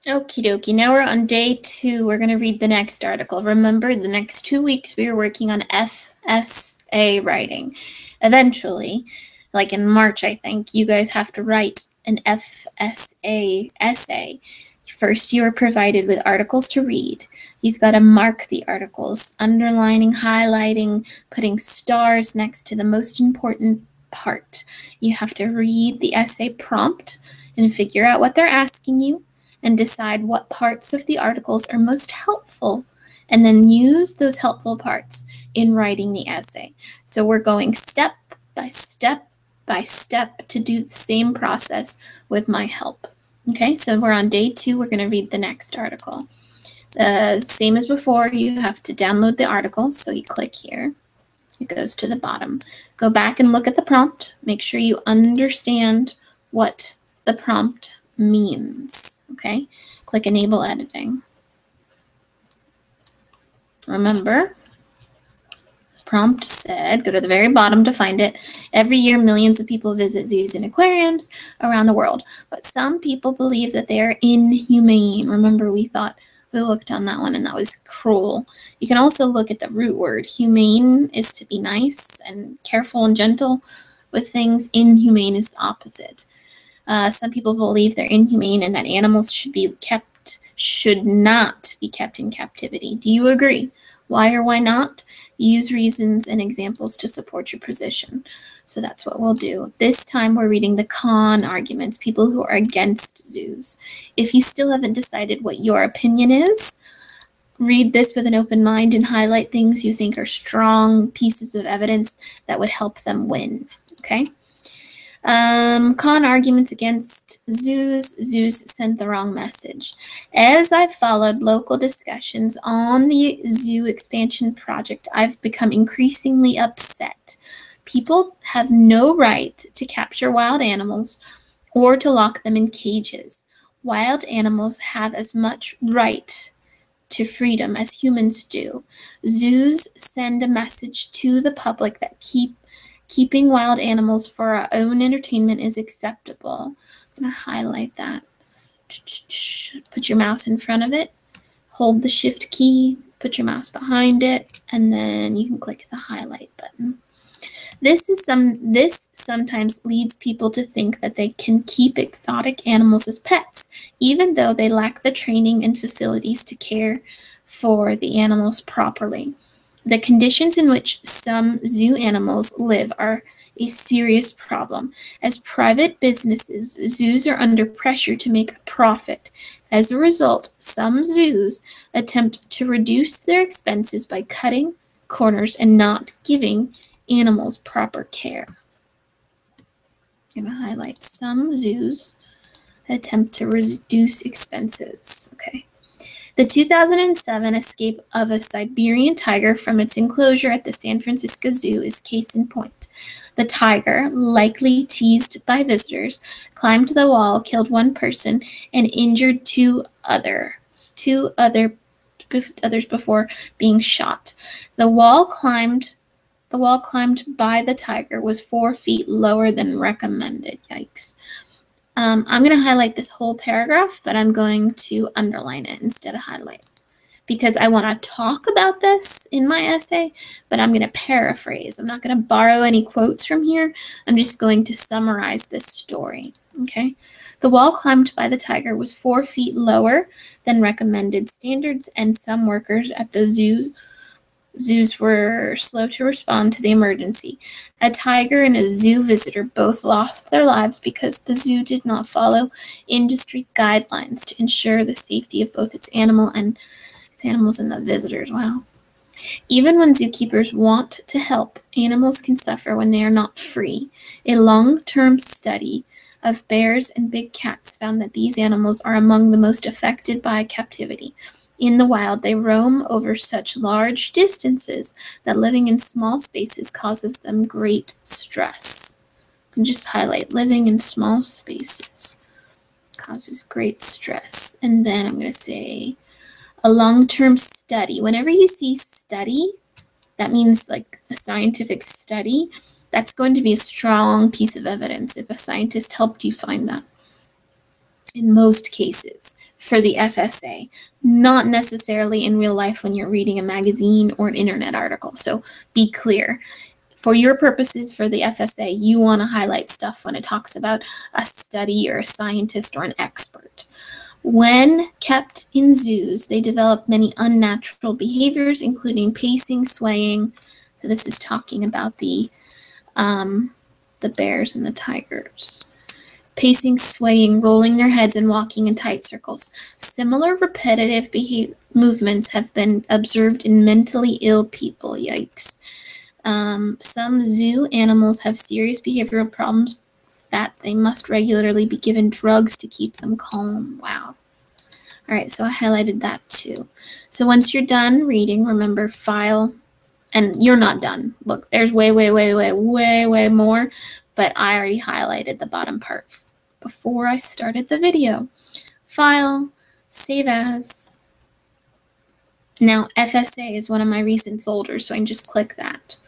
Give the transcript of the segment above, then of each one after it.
Okie dokie. Now we're on day 2. We're going to read the next article. Remember, the next 2 weeks we are working on FSA writing. Eventually, like in March, I think, you guys have to write an FSA essay. First, you are provided with articles to read. You've got to mark the articles, underlining, highlighting, putting stars next to the most important part. You have to read the essay prompt and figure out what they're asking you and decide what parts of the articles are most helpful, and then use those helpful parts in writing the essay. So we're going step by step by step to do the same process with my help. Okay, so we're on day 2. We're going to read the next article. Same as before, you have to download the article. So you click here. It goes to the bottom. Go back and look at the prompt. Make sure you understand what the prompt means. Okay, click Enable Editing. Remember, the prompt said, go to the very bottom to find it. Every year, millions of people visit zoos and aquariums around the world, but some people believe that they are inhumane. Remember, we looked on that one, and that was cruel. You can also look at the root word. Humane is to be nice and careful and gentle with things. Inhumane is the opposite. Some people believe they're inhumane and that animals should not be kept in captivity. Do you agree? Why or why not? Use reasons and examples to support your position. So that's what we'll do. This time we're reading the con arguments, people who are against zoos. If you still haven't decided what your opinion is, read this with an open mind and highlight things you think are strong pieces of evidence that would help them win. Okay? Con arguments against zoos. Zoos sent the wrong message. As I've followed local discussions on the zoo expansion project, I've become increasingly upset. People have no right to capture wild animals or to lock them in cages. Wild animals have as much right to freedom as humans do. Zoos send a message to the public that keeping wild animals for our own entertainment is acceptable. I'm going to highlight that. Put your mouse in front of it. Hold the shift key. Put your mouse behind it. And then you can click the highlight button. This sometimes leads people to think that they can keep exotic animals as pets, even though they lack the training and facilities to care for the animals properly. The conditions in which some zoo animals live are a serious problem. As private businesses, zoos are under pressure to make a profit. As a result, some zoos attempt to reduce their expenses by cutting corners and not giving animals proper care. I'm going to highlight some zoos attempt to reduce expenses. Okay. The 2007 escape of a Siberian tiger from its enclosure at the San Francisco Zoo is case in point. The tiger, likely teased by visitors, climbed the wall, killed one person, and injured two others before being shot. The wall climbed by the tiger was 4 feet lower than recommended. Yikes. I'm going to highlight this whole paragraph, but I'm going to underline it instead of highlight because I want to talk about this in my essay, but I'm going to paraphrase. I'm not going to borrow any quotes from here. I'm just going to summarize this story. Okay. The wall climbed by the tiger was 4 feet lower than recommended standards, and some workers at the zoos were slow to respond to the emergency. A tiger and a zoo visitor both lost their lives because the zoo did not follow industry guidelines to ensure the safety of both its animals and the visitors. Wow. Even when zookeepers want to help, animals can suffer when they are not free. A long-term study of bears and big cats found that these animals are among the most affected by captivity. In the wild, they roam over such large distances that living in small spaces causes them great stress. And just highlight living in small spaces causes great stress. And then I'm going to say a long-term study. Whenever you see study, that means like a scientific study. That's going to be a strong piece of evidence if a scientist helped you find that. in most cases for the FSA, not necessarily in real life when you're reading a magazine or an internet article. So be clear. For your purposes for the FSA, you want to highlight stuff when it talks about a study or a scientist or an expert. When kept in zoos, they develop many unnatural behaviors, including pacing, swaying. So this is talking about the bears and the tigers. Pacing, swaying, rolling their heads, and walking in tight circles. Similar repetitive movements have been observed in mentally ill people. Yikes. Some zoo animals have serious behavioral problems that they must regularly be given drugs to keep them calm. Wow. All right, so I highlighted that too. So once you're done reading, remember file, and you're not done. Look, there's way more, but I already highlighted the bottom part before I started the video. File, save as. Now, FSA is one of my recent folders, so I can just click that.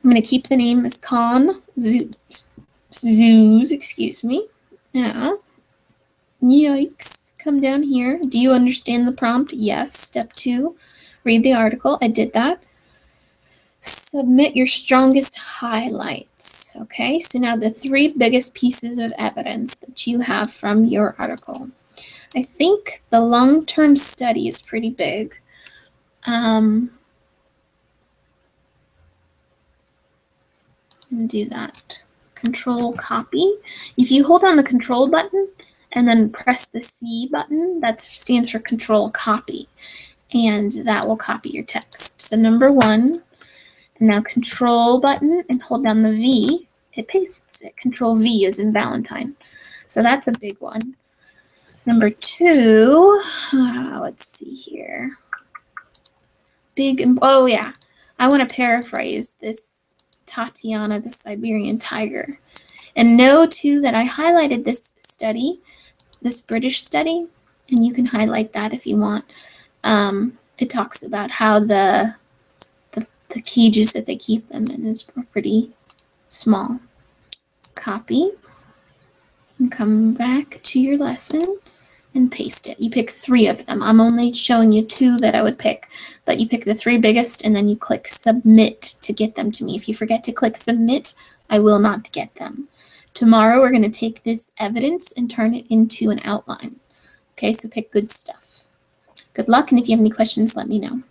I'm going to keep the name as Zeus, excuse me. Now, yikes, come down here. Do you understand the prompt? Yes. Step 2, read the article. I did that. Submit your strongest highlights. Okay, so now the 3 biggest pieces of evidence that you have from your article. I think the long-term study is pretty big. Do that. Control copy. If you hold on the control button and then press the C button, that stands for control copy, and that will copy your text. So number 1, and now control button and hold down the V, it pastes it. Control V is in Valentine. So that's a big one. Number 2, let's see here. Oh yeah, I want to paraphrase this Tatiana, the Siberian tiger. And know too that I highlighted this study, this British study, and you can highlight that if you want. It talks about how the cages that they keep them in is pretty small. Copy and come back to your lesson and paste it. You pick 3 of them. I'm only showing you 2 that I would pick, but you pick the 3 biggest and then you click submit to get them to me. If you forget to click submit, I will not get them. Tomorrow we're going to take this evidence and turn it into an outline. Okay, so pick good stuff. Good luck, and if you have any questions, let me know.